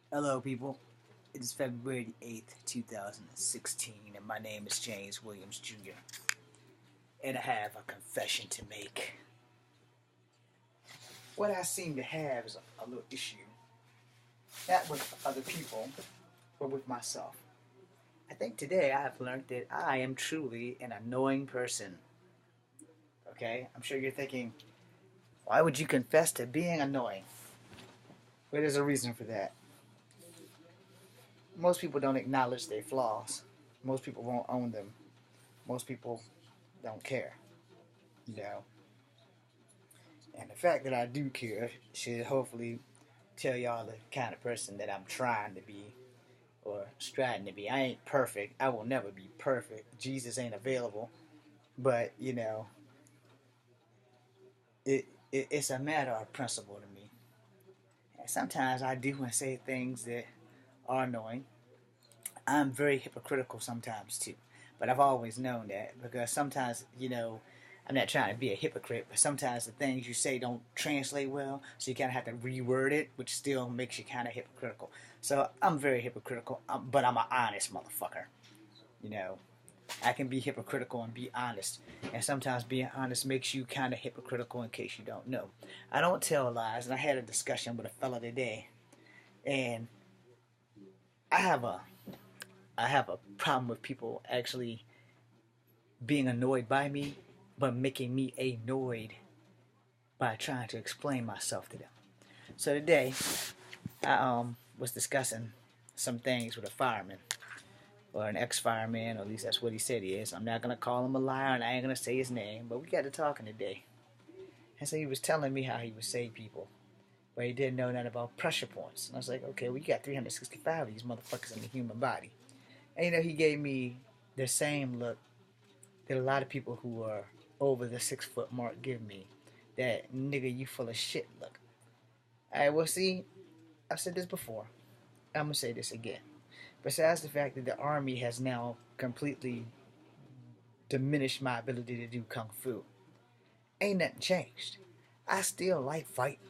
Hello, people. It is February 8th, 2016, and my name is James Williams Jr. And I have a confession to make. What I seem to have is a little issue, not with other people, but with myself. I think today I have learned that I am truly an annoying person. Okay? I'm sure you're thinking, why would you confess to being annoying? Well, there's a reason for that. Most people don't acknowledge their flaws, most people won't own them, most people don't care. You know, and the fact that I do care should hopefully tell y'all the kind of person that I'm trying to be or striving to be. I ain't perfect. I will never be perfect. Jesus ain't available. But, it's a matter of principle to me. And sometimes I do and say things that are annoying. I'm very hypocritical sometimes too. But I've always known that because sometimes, I'm not trying to be a hypocrite, but sometimes the things you say don't translate well, so you kind of have to reword it, which still makes you kind of hypocritical. So I'm very hypocritical, but I'm an honest motherfucker. You know, I can be hypocritical and be honest, and sometimes being honest makes you kind of hypocritical in case you don't know. I don't tell lies, and I had a discussion with a fella today, and I have a I have a problem with people actually being annoyed by me, but making me annoyed by trying to explain myself to them. So today, I was discussing some things with a fireman or an ex-fireman, or at least that's what he said he is. I'm not gonna call him a liar, and I ain't gonna say his name, but we got to talking today. And so he was telling me how he would save people, but he didn't know nothing about pressure points. And I was like, okay, well you got 365 of these motherfuckers in the human body, and he gave me the same look that a lot of people who are over the 6 foot mark give me. That nigga, you full of shit look. Alright, well, see, I've said this before. I'm gonna say this again. Besides the fact that the army has now completely diminished my ability to do kung fu, ain't nothing changed. I still like fighting.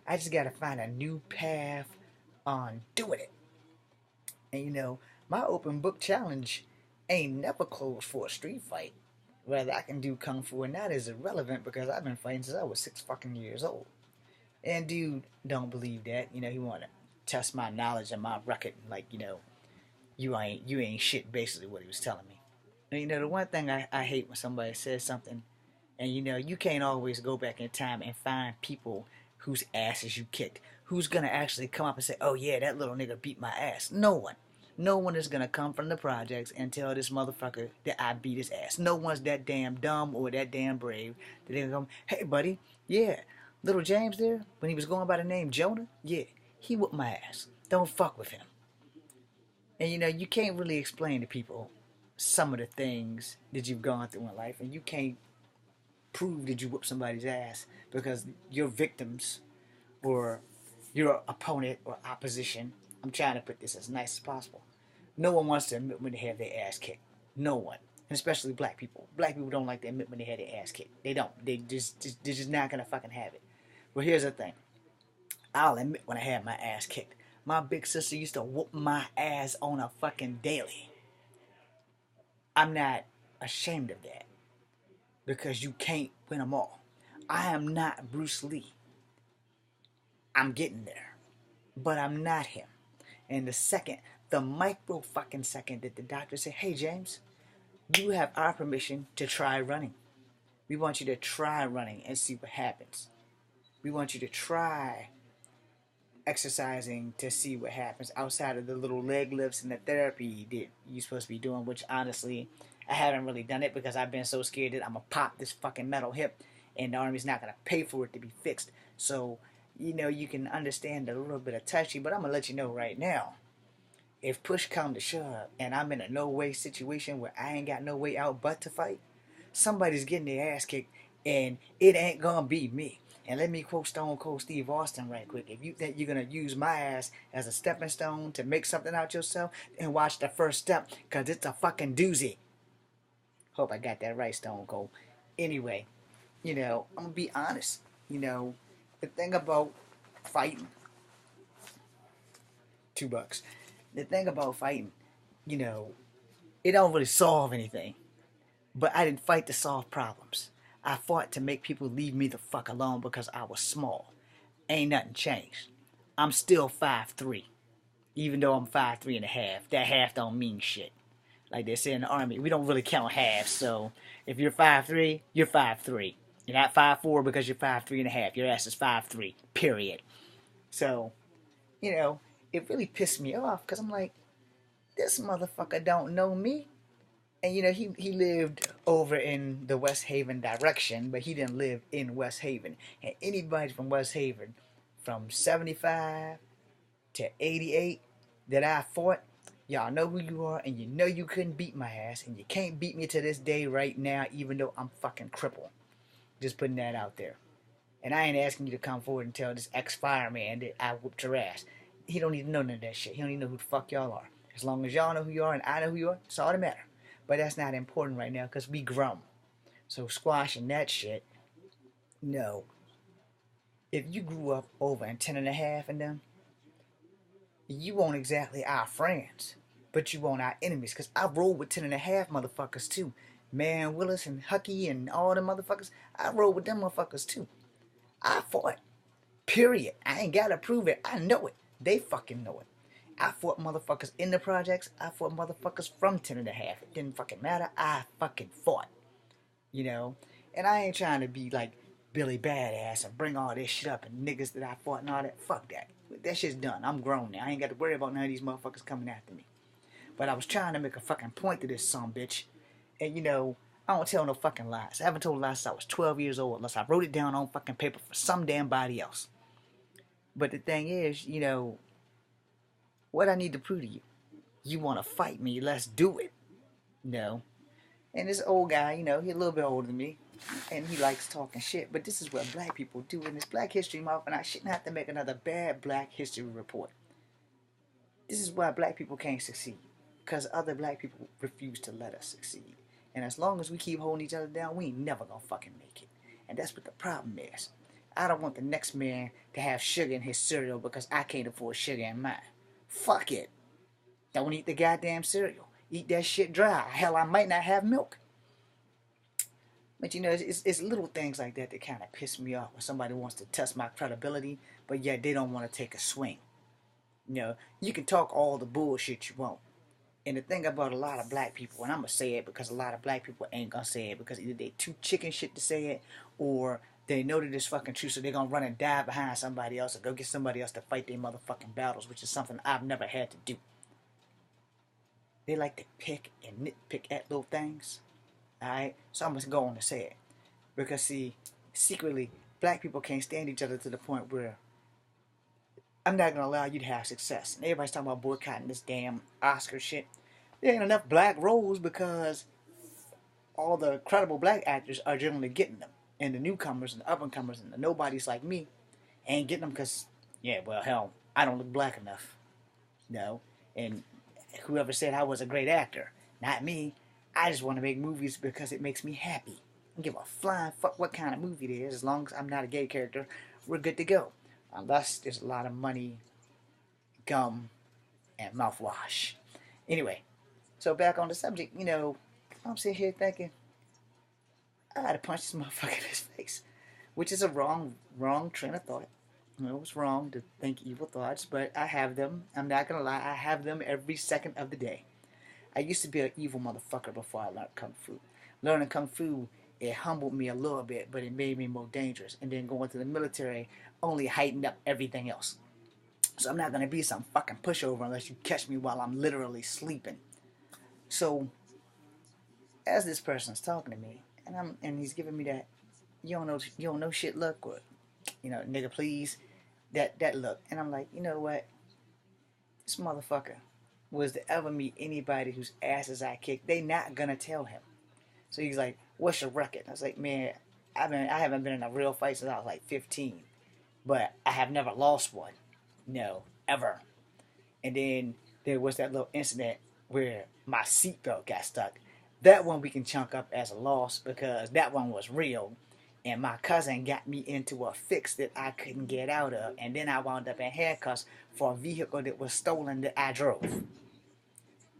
I just gotta find a new path on doing it. And my open book challenge ain't never closed for a street fight. Whether I can do kung fu or not is irrelevant because I've been fighting since I was 6 fucking years old. And dude don't believe that. He wanna test my knowledge and my record. Like, you ain't shit. Basically, what he was telling me. And the one thing I hate when somebody says something, and you can't always go back in time and find people whose asses you kicked. Who's gonna actually come up and say, "Oh yeah, that little nigga beat my ass"? No one. No one is gonna come from the projects and tell this motherfucker that I beat his ass. No one's that damn dumb or that damn brave that they come, "Hey buddy, yeah, little James there, when he was going by the name Jonah, yeah, he whooped my ass. Don't fuck with him." And you can't really explain to people some of the things that you've gone through in life, and you can't prove that you whooped somebody's ass because your victims or your opponent or opposition. I'm trying to put this as nice as possible. No one wants to admit when they have their ass kicked. No one. And especially black people. Black people don't like to admit when they had their ass kicked. They don't. They're just not gonna fucking have it. Well, here's the thing. I'll admit when I had my ass kicked. My big sister used to whoop my ass on a fucking daily. I'm not ashamed of that because you can't win them all. I am not Bruce Lee. I'm getting there, but I'm not him. And the micro fucking second that the doctor said, "Hey James, you have our permission to try running. We want you to try running and see what happens. We want you to try exercising to see what happens outside of the little leg lifts and the therapy that you're supposed to be doing," which honestly, I haven't really done it because I've been so scared that I'm gonna pop this fucking metal hip and the army's not gonna pay for it to be fixed. So, you can understand a little bit of touchy, but I'm gonna let you know right now. If push come to shove and I'm in a no way situation where I ain't got no way out but to fight, somebody's getting their ass kicked and it ain't gonna be me. And let me quote Stone Cold Steve Austin right quick. If you think you're gonna use my ass as a stepping stone to make something out yourself, then watch the first step, cause it's a fucking doozy. Hope I got that right, Stone Cold. Anyway, I'm gonna be honest. The thing about fighting, $2. The thing about fighting, you know, it don't really solve anything. But I didn't fight to solve problems. I fought to make people leave me the fuck alone because I was small. Ain't nothing changed. I'm still 5'3", even though I'm 5'3 and a half. That half don't mean shit. Like they say in the army, we don't really count halves. So if you're 5'3", you're 5'3". You're not 5'4" because you're 5'3 and a half. Your ass is 5'3", period. So, you know, it really pissed me off because I'm like, this motherfucker don't know me. And you know, he lived over in the West Haven direction, but he didn't live in West Haven. And anybody from West Haven, from 75 to 88 that I fought, y'all know who you are, and you know you couldn't beat my ass, and you can't beat me to this day right now, even though I'm fucking crippled. Just putting that out there. And I ain't asking you to come forward and tell this ex-fireman that I whooped your ass. He don't even know none of that shit. He don't even know who the fuck y'all are. As long as y'all know who you are and I know who you are, it's all that matter. But that's not important right now because we grown. So squashing that shit, no. If you grew up over in 10 and a half and them, you won't exactly our friends, but you won't our enemies. Because I roll with 10 and a half motherfuckers too. Man Willis and Hucky and all them motherfuckers, I roll with them motherfuckers too. I fought. Period. I ain't gotta prove it. I know it. They fucking know it. I fought motherfuckers in the projects. I fought motherfuckers from 10 and a half. It didn't fucking matter. I fucking fought. You know? And I ain't trying to be like Billy Badass and bring all this shit up and niggas that I fought and all that. Fuck that. That shit's done. I'm grown now. I ain't got to worry about none of these motherfuckers coming after me. But I was trying to make a fucking point to this son bitch. And you know, I don't tell no fucking lies. I haven't told lies since I was 12 years old unless I wrote it down on fucking paper for some damn body else. But the thing is, you know, what I need to prove to you. You want to fight me, let's do it. You know? And this old guy, you know, he's a little bit older than me. And he likes talking shit. But this is what black people do in this Black History Month. And I shouldn't have to make another bad Black History report. This is why black people can't succeed. Because other black people refuse to let us succeed. And as long as we keep holding each other down, we ain't never gonna fucking make it. And that's what the problem is. I don't want the next man to have sugar in his cereal because I can't afford sugar in mine. Fuck it. Don't eat the goddamn cereal. Eat that shit dry. Hell, I might not have milk. But you know, it's little things like that that kind of piss me off when somebody wants to test my credibility, but yet they don't want to take a swing. You know, you can talk all the bullshit you want. And the thing about a lot of black people, and I'm going to say it because a lot of black people ain't going to say it because either they too chicken shit to say it or they know that it's fucking true, so they're going to run and die behind somebody else or go get somebody else to fight their motherfucking battles, which is something I've never had to do. They like to pick and nitpick at little things. Alright? So I'm just going to say it. Because, see, secretly, black people can't stand each other to the point where I'm not going to allow you to have success. And everybody's talking about boycotting this damn Oscar shit. There ain't enough black roles because all the credible black actors are generally getting them. And the newcomers and the up-and-comers and the nobodies like me ain't getting them because, yeah, well, hell, I don't look black enough. No. And whoever said I was a great actor, not me. I just want to make movies because it makes me happy. I don't give a flying fuck what kind of movie it is. As long as I'm not a gay character, we're good to go. Unless there's a lot of money, gum, and mouthwash. Anyway, so back on the subject, you know, I'm sitting here thinking, I gotta punch this motherfucker in his face. Which is a wrong train of thought. You know, it's wrong to think evil thoughts, but I have them. I'm not gonna lie, I have them every second of the day. I used to be an evil motherfucker before I learned Kung Fu. Learning Kung Fu, it humbled me a little bit, but it made me more dangerous. And then going to the military only heightened up everything else. So I'm not going to be some fucking pushover unless you catch me while I'm literally sleeping. So, as this person's talking to me, and he's giving me that, you don't know shit look, or, you know, nigga please, that look. And I'm like, you know what? This motherfucker was to ever meet anybody whose asses I kicked, they not gonna tell him. So he's like, what's your record? I was like, man, I haven't been in a real fight since I was like 15. But I have never lost one. No, ever. And then there was that little incident where my seatbelt got stuck. That one we can chunk up as a loss because that one was real. And my cousin got me into a fix that I couldn't get out of. And then I wound up in handcuffs for a vehicle that was stolen that I drove.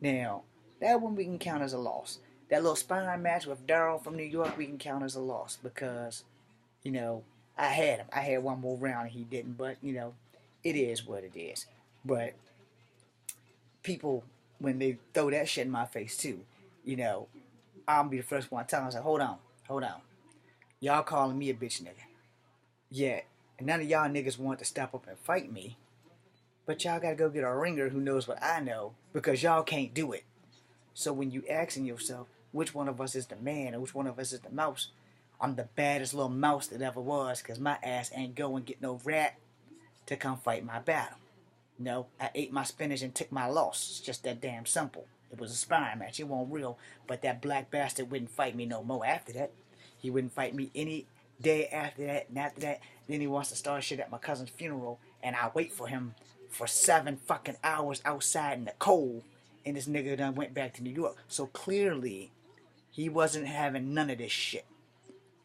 Now, that one we can count as a loss. That little sparring match with Daryl from New York, we can count as a loss because, you know, I had him. I had one more round and he didn't. But, you know, it is what it is. But people, when they throw that shit in my face too, you know, I'll be the first one to tell them, I say, hold on. Y'all calling me a bitch nigga. Yeah, and none of y'all niggas want to step up and fight me. But y'all gotta go get a ringer who knows what I know because y'all can't do it. So when you asking yourself which one of us is the man or which one of us is the mouse, I'm the baddest little mouse that ever was because my ass ain't go and get no rat to come fight my battle. No, I ate my spinach and took my loss. It's just that damn simple. It was a sparring match. It wasn't real, but that black bastard wouldn't fight me no more after that. He wouldn't fight me any day after that, and after that, then he wants to start shit at my cousin's funeral, and I wait for him for 7 fucking hours outside in the cold, and this nigga done went back to New York. So clearly, he wasn't having none of this shit.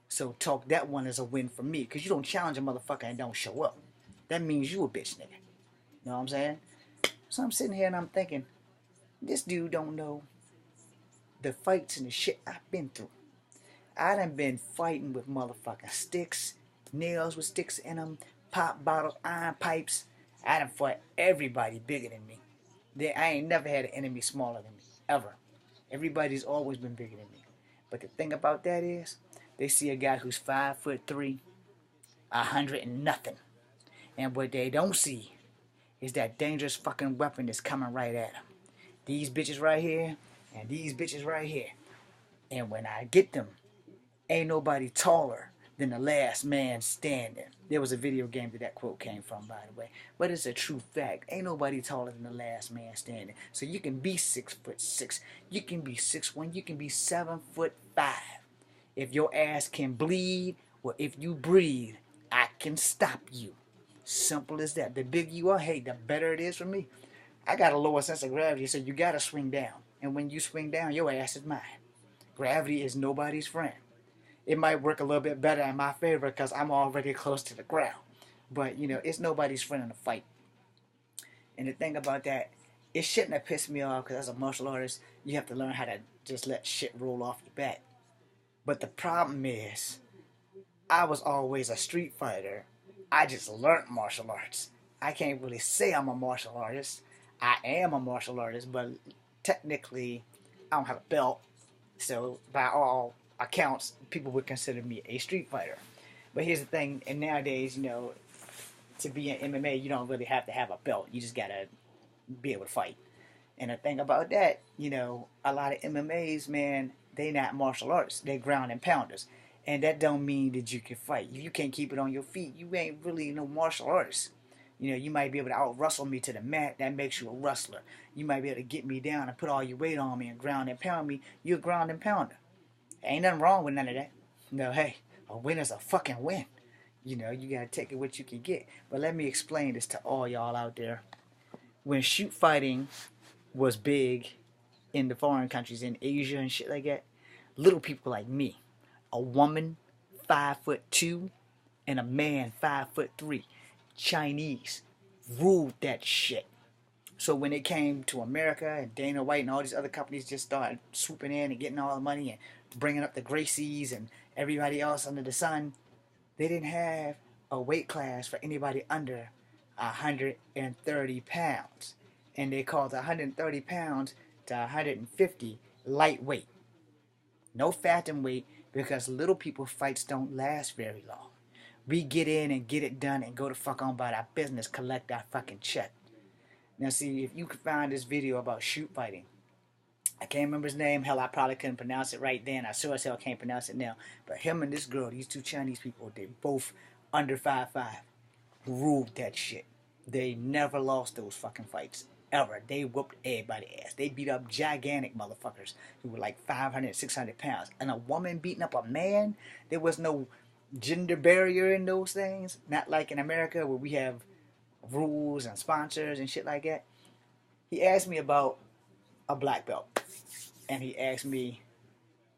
So talk that one as a win for me, because you don't challenge a motherfucker and don't show up. That means you a bitch nigga. You know what I'm saying? So I'm sitting here and I'm thinking, this dude don't know the fights and the shit I've been through. I done been fighting with motherfucking sticks, nails with sticks in them, pop bottles, iron pipes. I done fought everybody bigger than me. I ain't never had an enemy smaller than me, ever. Everybody's always been bigger than me. But the thing about that is, they see a guy who's 5'3", 100 and nothing. And what they don't see is that dangerous fucking weapon that's coming right at them. These bitches right here, and these bitches right here. And when I get them, ain't nobody taller than the last man standing. There was a video game that quote came from, by the way. But it's a true fact. Ain't nobody taller than the last man standing. So you can be 6'6". You can be 6'1". You can be 7'5". If your ass can bleed, or if you breathe, I can stop you. Simple as that. The bigger you are, hey, the better it is for me. I got a lower sense of gravity, so you gotta swing down. And when you swing down, your ass is mine. Gravity is nobody's friend. It might work a little bit better in my favor because I'm already close to the ground. But, you know, it's nobody's friend in a fight. And the thing about that, it shouldn't have pissed me off because as a martial artist, you have to learn how to just let shit roll off your back. But the problem is, I was always a street fighter. I just learned martial arts. I can't really say I'm a martial artist. I am a martial artist, but technically, I don't have a belt. So, by all accounts, people would consider me a street fighter. But here's the thing, and nowadays, you know, to be in MMA, you don't really have to have a belt. You just gotta be able to fight. And the thing about that, you know, a lot of MMAs, man, they not martial arts. They ground and pounders. And that don't mean that you can fight. If you can't keep it on your feet, you ain't really no martial artist. You know, you might be able to out-wrestle me to the mat. That makes you a wrestler. You might be able to get me down and put all your weight on me and ground and pound me. You're a ground and pounder. Ain't nothing wrong with none of that. No, hey, a win is a fucking win. You know, you gotta take it what you can get. But let me explain this to all y'all out there. When shoot fighting was big in the foreign countries, in Asia and shit like that, little people like me, a woman 5'2" and a man 5'3", Chinese, ruled that shit. So when it came to America and Dana White and all these other companies just started swooping in and getting all the money and bringing up the Gracies and everybody else under the sun, they didn't have a weight class for anybody under 130 pounds. And they called 130 pounds to 150 lightweight. No fat and weight because little people fights don't last very long. We get in and get it done and go the fuck on about our business, collect our fucking check. Now see, if you could find this video about shoot fighting, I can't remember his name, hell I probably couldn't pronounce it right then, I sure as hell can't pronounce it now, but him and this girl, these two Chinese people, they both under 5'5", ruled that shit. They never lost those fucking fights. Ever. They whooped everybody's ass. They beat up gigantic motherfuckers who were like 500, 600 pounds. And a woman beating up a man, there was no gender barrier in those things. Not like in America where we have rules and sponsors and shit like that. He asked me about a black belt. And he asked me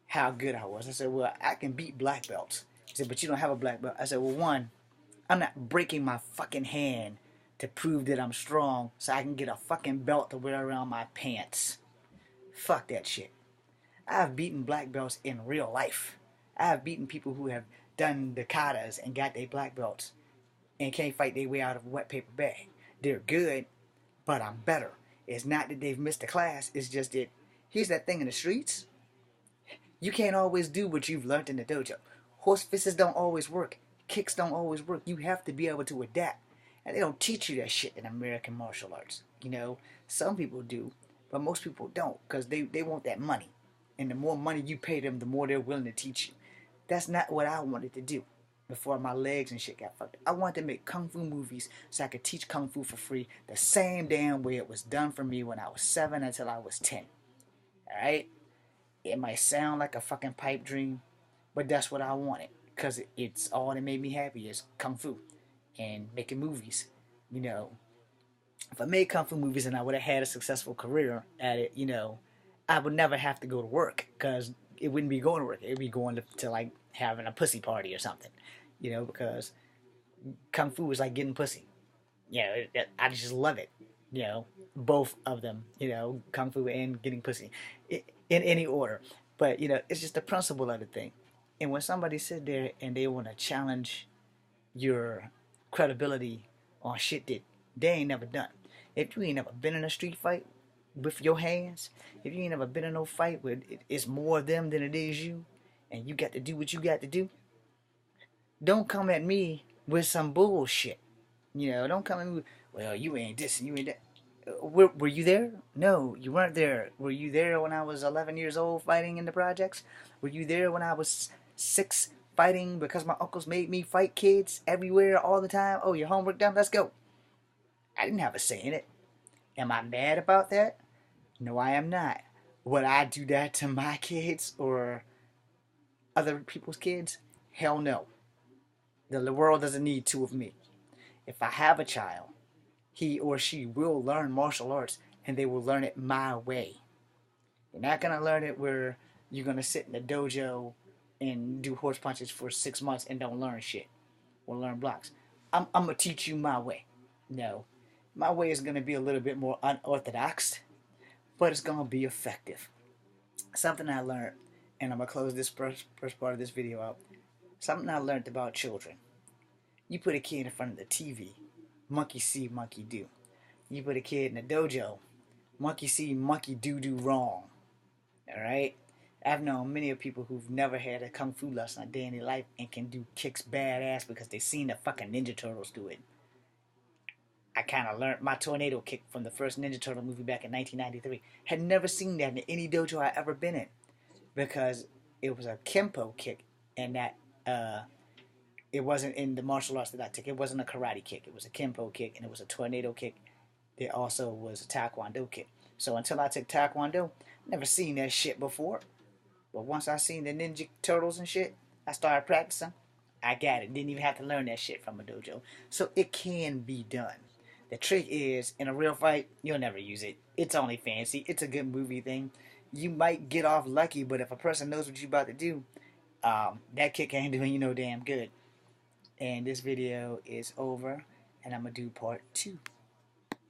how good I was. I said, well, I can beat black belts. He said, but you don't have a black belt. I said, well, one, I'm not breaking my fucking hand to prove that I'm strong so I can get a fucking belt to wear around my pants. Fuck that shit. I've beaten black belts in real life. I've beaten people who have done the katas and got their black belts and can't fight their way out of a wet paper bag. They're good, but I'm better. It's not that they've missed a class. It's just that here's that thing in the streets. You can't always do what you've learned in the dojo. Horse fists don't always work. Kicks don't always work. You have to be able to adapt. And they don't teach you that shit in American martial arts. You know, some people do, but most people don't because they want that money. And the more money you pay them, the more they're willing to teach you. That's not what I wanted to do before my legs and shit got fucked up. I wanted to make kung fu movies so I could teach kung fu for free the same damn way it was done for me when I was 7 until I was 10. Alright? It might sound like a fucking pipe dream, but that's what I wanted because it's all that made me happy is kung fu and making movies. You know, if I made kung fu movies and I would have had a successful career at it, you know, I would never have to go to work because it wouldn't be going to work. It would be going to like having a pussy party or something, you know, because kung fu is like getting pussy. You know, I just love it. You know, both of them. You know, kung fu and getting pussy, in any order. But you know, it's just the principle of the thing. And when somebody sit there and they want to challenge your credibility on shit that they ain't never done, if you ain't never been in a street fight with your hands, if you ain't never been in no fight where it's more of them than it is you, and you got to do what you got to do, don't come at me with some bullshit. You know, don't come at me, well, you ain't this and you ain't that. Were you there? No, you weren't there. Were you there when I was 11 years old fighting in the projects? Were you there when I was 6 fighting because my uncles made me fight kids everywhere all the time? Oh, your homework done? Let's go. I didn't have a say in it. Am I mad about that? No, I am not. Would I do that to my kids or other people's kids? Hell no. The world doesn't need 2 of me. If I have a child, he or she will learn martial arts and they will learn it my way. You're not going to learn it where you're going to sit in the dojo and do horse punches for 6 months and don't learn shit or learn blocks. I'm going to teach you my way. No. My way is going to be a little bit more unorthodox, but it's going to be effective. Something I learned, and I'm going to close this first part of this video out. Something I learned about children. You put a kid in front of the TV, monkey see, monkey do. You put a kid in the dojo, monkey see, monkey do wrong. Alright? I've known many of people who've never had a kung fu lesson a day in their life and can do kicks badass because they seen the fucking Ninja Turtles do it. I kind of learned my tornado kick from the first Ninja Turtle movie back in 1993. Had never seen that in any dojo I ever been in because it was a Kempo kick and that it wasn't in the martial arts that I took. It wasn't a karate kick. It was a Kempo kick and it was a tornado kick. There also was a Taekwondo kick. So until I took Taekwondo, never seen that shit before. But once I seen the Ninja Turtles and shit, I started practicing. I got it. Didn't even have to learn that shit from a dojo. So it can be done. The trick is, in a real fight, you'll never use it. It's only fancy. It's a good movie thing. You might get off lucky, but if a person knows what you're about to do, that kick ain't doing you no damn good. And this video is over, and I'm going to do part 2.